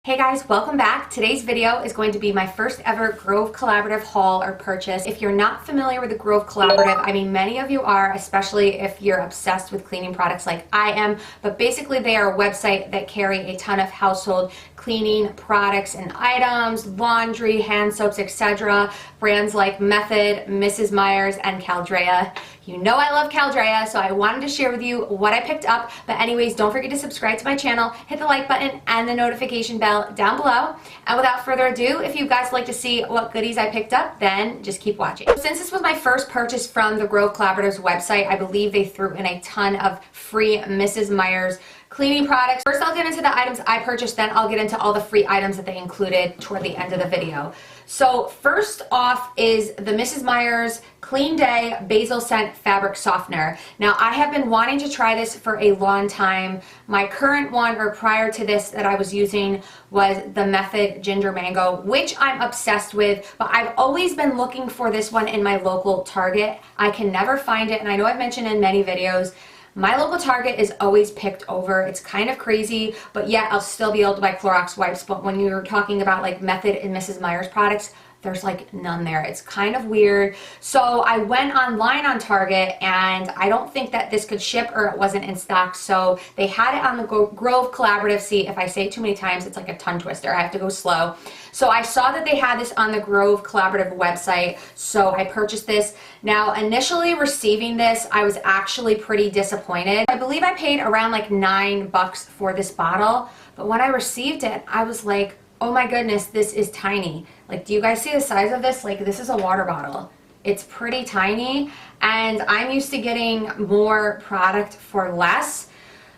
Hey guys, welcome back. Today's video is going to be my first ever Grove Collaborative haul or purchase. If you're not familiar with the Grove Collaborative, I mean many of you are, especially if you're obsessed with cleaning products like I am, but basically they are a website that carry a ton of household cleaning products and items, laundry, hand soaps, etc. Brands like Method, Mrs. Meyers, and Caldrea. You know I love Caldrea, so I wanted to share with you what I picked up. But anyways, don't forget to subscribe to my channel, hit the like button and the notification bell down below. And without further ado, if you guys like to see what goodies I picked up, then just keep watching. Since this was my first purchase from the Grove Collaborative's website, I believe they threw in a ton of free Mrs. Meyers cleaning products. First, I'll get into the items I purchased, then I'll get into all the free items that they included toward the end of the video. So first off is the Mrs. Meyers Clean Day Basil Scent Fabric Softener. Now, I have been wanting to try this for a long time. My current one, or prior to this that I was using, was the Method Ginger Mango, which I'm obsessed with, but I've always been looking for this one in my local Target. I can never find it, and I know I've mentioned in many videos, my local Target is always picked over. It's kind of crazy, but yet I'll still be able to buy Clorox wipes. But when you're talking about like Method and Mrs. Meyers products, there's like none there. It's kind of weird. So I went online on Target, and I don't think that this could ship, or it wasn't in stock. So they had it on the Grove Collaborative. See, if I say it too many times, it's like a tongue twister. I have to go slow. So I saw that they had this on the Grove Collaborative website, so I purchased this. Now, initially receiving this, I was actually pretty disappointed. I believe I paid around like $9 for this bottle, but when I received it, I was like, oh my goodness, this is tiny. Like, do you guys see the size of this? Like, this is a water bottle. It's pretty tiny, and I'm used to getting more product for less.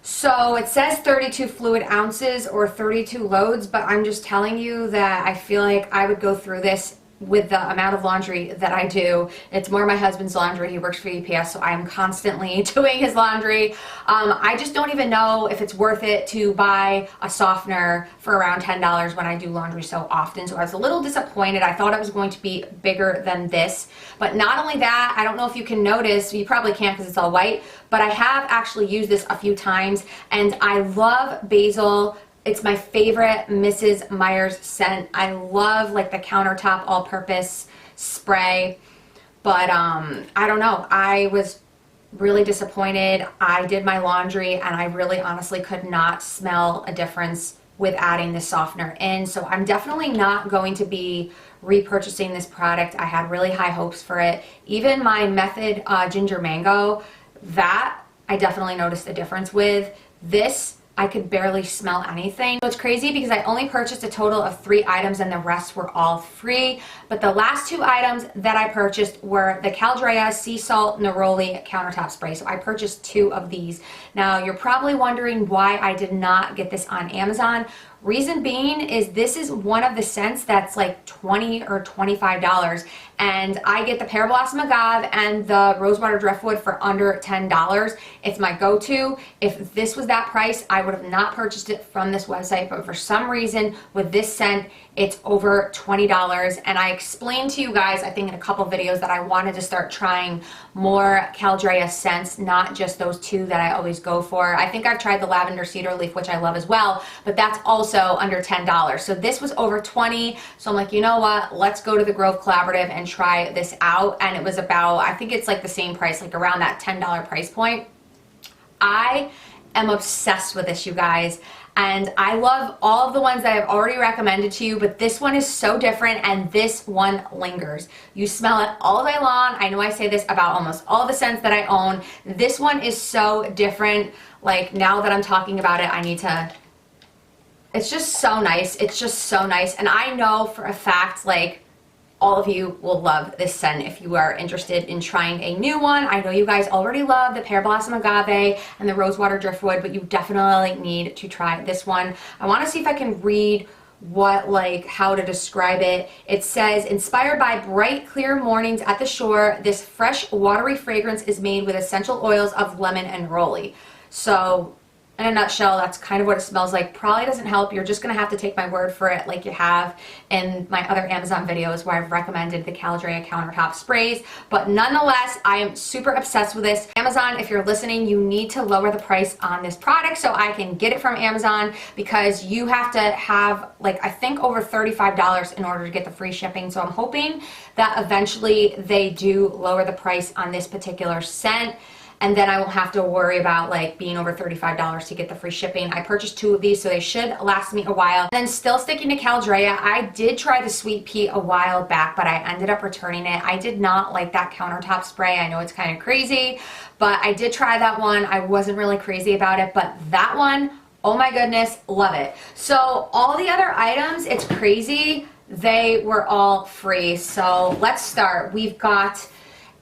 So it says 32 fluid ounces or 32 loads, but I'm just telling you that I feel like I would go through this with the amount of laundry that I do. It's more my husband's laundry. He works for UPS, so I am constantly doing his laundry. I just don't even know if it's worth it to buy a softener for around $10 when I do laundry so often. So I was a little disappointed. I thought it was going to be bigger than this. But not only that, I don't know if you can notice, you probably can't because it's all white, but I have actually used this a few times, and I love basil. It's my favorite Mrs. Meyers scent. I love like the countertop all-purpose spray, but I don't know. I was really disappointed. I did my laundry, and I really honestly could not smell a difference with adding this softener in. So I'm definitely not going to be repurchasing this product. I had really high hopes for it. Even my Method Ginger Mango, that I definitely noticed a difference with. This, I could barely smell anything. So it's crazy because I only purchased a total of 3 items, and the rest were all free. But the last 2 items that I purchased were the Caldrea Sea Salt Neroli Countertop Spray. So I purchased 2 of these. Now, you're probably wondering why I did not get this on Amazon. Reason being is this is one of the scents that's like $20 or $25, and I get the Pear Blossom Agave and the Rosewater Driftwood for under $10. It's my go-to. If this was that price, I would have not purchased it from this website, but for some reason with this scent, it's over $20. And I explained to you guys, I think in a couple videos, that I wanted to start trying more Caldrea scents, not just those 2 that I always go for. I think I've tried the Lavender Cedar Leaf, which I love as well, but that's also under $10. So this was over $20. So I'm like, you know what? Let's go to the Grove Collaborative and try this out. And it was about, I think it's like the same price, like around that $10 price point. I am obsessed with this, you guys. And I love all of the ones that I've already recommended to you, but this one is so different, and this one lingers. You smell it all day long. I know I say this about almost all the scents that I own. This one is so different. Like, now that I'm talking about it, I need to, it's just so nice. It's just so nice. And I know for a fact, like, all of you will love this scent if you are interested in trying a new one. I know you guys already love the Pear Blossom Agave and the Rosewater Driftwood, but you definitely need to try this one. I want to see if I can read how to describe it. It says, inspired by bright, clear mornings at the shore, this fresh, watery fragrance is made with essential oils of lemon and neroli. So in a nutshell, that's kind of what it smells like. Probably doesn't help. You're just gonna have to take my word for it like you have in my other Amazon videos where I've recommended the Caldrea countertop sprays. But nonetheless, I am super obsessed with this. Amazon, if you're listening, you need to lower the price on this product so I can get it from Amazon, because you have to have like, I think over $35 in order to get the free shipping. So I'm hoping that eventually they do lower the price on this particular scent, and then I won't have to worry about like being over $35 to get the free shipping. I purchased 2 of these, so they should last me a while. And then still sticking to Caldrea, I did try the Sweet Pea a while back, but I ended up returning it. I did not like that countertop spray. I know it's kind of crazy, but I did try that one. I wasn't really crazy about it, but that one, oh my goodness, love it. So all the other items, it's crazy, they were all free. So let's start. We've got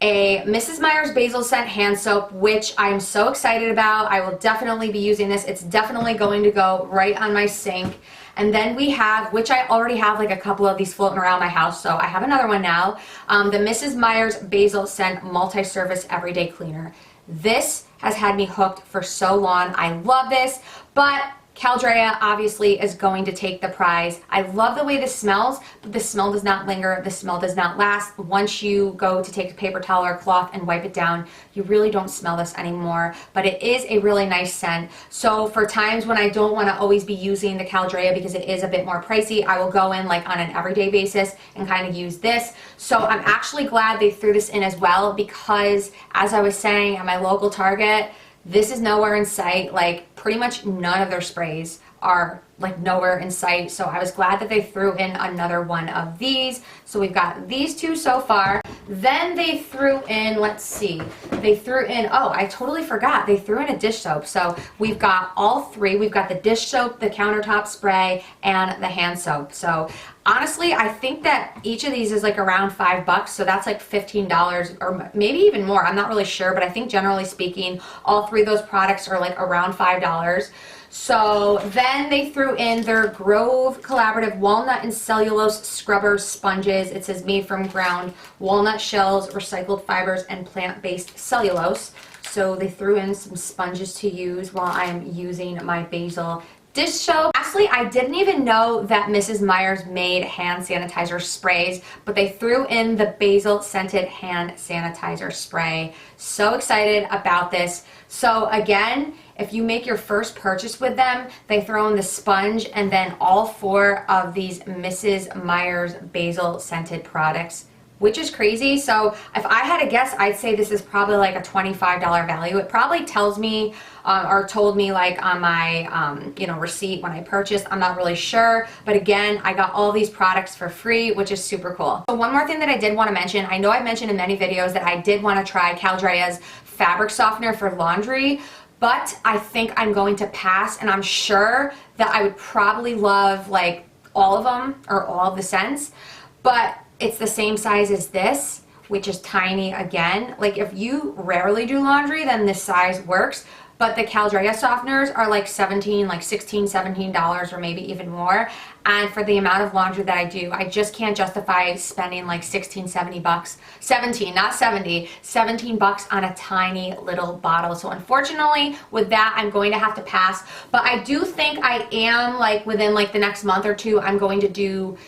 a Mrs. Meyer's Basil Scent Hand Soap, which I'm so excited about. I will definitely be using this. It's definitely going to go right on my sink. And then we have, which I already have like a couple of these floating around my house, so I have another one now, the Mrs. Meyer's Basil Scent Multi-Service Everyday Cleaner. This has had me hooked for so long. I love this, but Caldrea obviously is going to take the prize. I love the way this smells, but the smell does not linger. The smell does not last. Once you go to take a paper towel or cloth and wipe it down, you really don't smell this anymore, but it is a really nice scent. So for times when I don't want to always be using the Caldrea because it is a bit more pricey, I will go in like on an everyday basis and kind of use this. So I'm actually glad they threw this in as well, because as I was saying at my local Target, this is nowhere in sight. Like pretty much none of their sprays are like nowhere in sight. So I was glad that they threw in another one of these. So we've got these 2 so far. Then they threw in, let's see, they threw in, oh, I totally forgot. They threw in a dish soap. So we've got all 3. We've got the dish soap, the countertop spray, and the hand soap. So honestly, I think that each of these is like around $5, so that's like $15 or maybe even more. I'm not really sure, but I think generally speaking, all 3 of those products are like around $5. So then they threw in their Grove Collaborative Walnut and Cellulose Scrubber Sponges. It says made from ground walnut shells, recycled fibers, and plant-based cellulose. So they threw in some sponges to use while I'm using my basil dish soap. Lastly, I didn't even know that Mrs. Meyer's made hand sanitizer sprays, but they threw in the basil scented hand sanitizer spray. So excited about this. So again, if you make your first purchase with them, they throw in the sponge and then all 4 of these Mrs. Meyer's basil scented products, which is crazy. So if I had to guess, I'd say this is probably like a $25 value. It probably tells me or told me like on my receipt when I purchased. I'm not really sure, but again, I got all these products for free, which is super cool. So one more thing that I did want to mention, I know I've mentioned in many videos that I did want to try Caldrea's fabric softener for laundry, but I think I'm going to pass, and I'm sure that I would probably love like all of them or all of the scents, but it's the same size as this, which is tiny again. Like if you rarely do laundry, then this size works, but the Caldrea softeners are like $16, $17 or maybe even more. And for the amount of laundry that I do, I just can't justify spending like 17 bucks on a tiny little bottle. So unfortunately with that, I'm going to have to pass. But I do think I am like within like the next month or 2, I'm going to do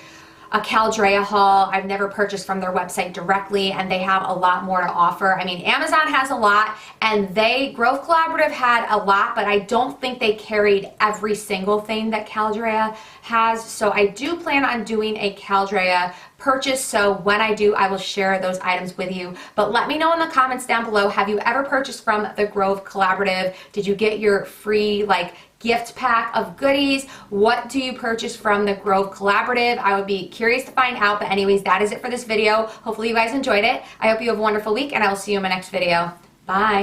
a Caldrea haul. I've never purchased from their website directly, and they have a lot more to offer. I mean, Amazon has a lot, and Grove Collaborative had a lot, but I don't think they carried every single thing that Caldrea has. So I do plan on doing a Caldrea purchase, so when I do, I will share those items with you. But let me know in the comments down below, have you ever purchased from the Grove Collaborative? Did you get your free like gift pack of goodies? What do you purchase from the Grove Collaborative? I would be curious to find out. But anyways, that is it for this video. Hopefully you guys enjoyed it. I hope you have a wonderful week, and I will see you in my next video. Bye.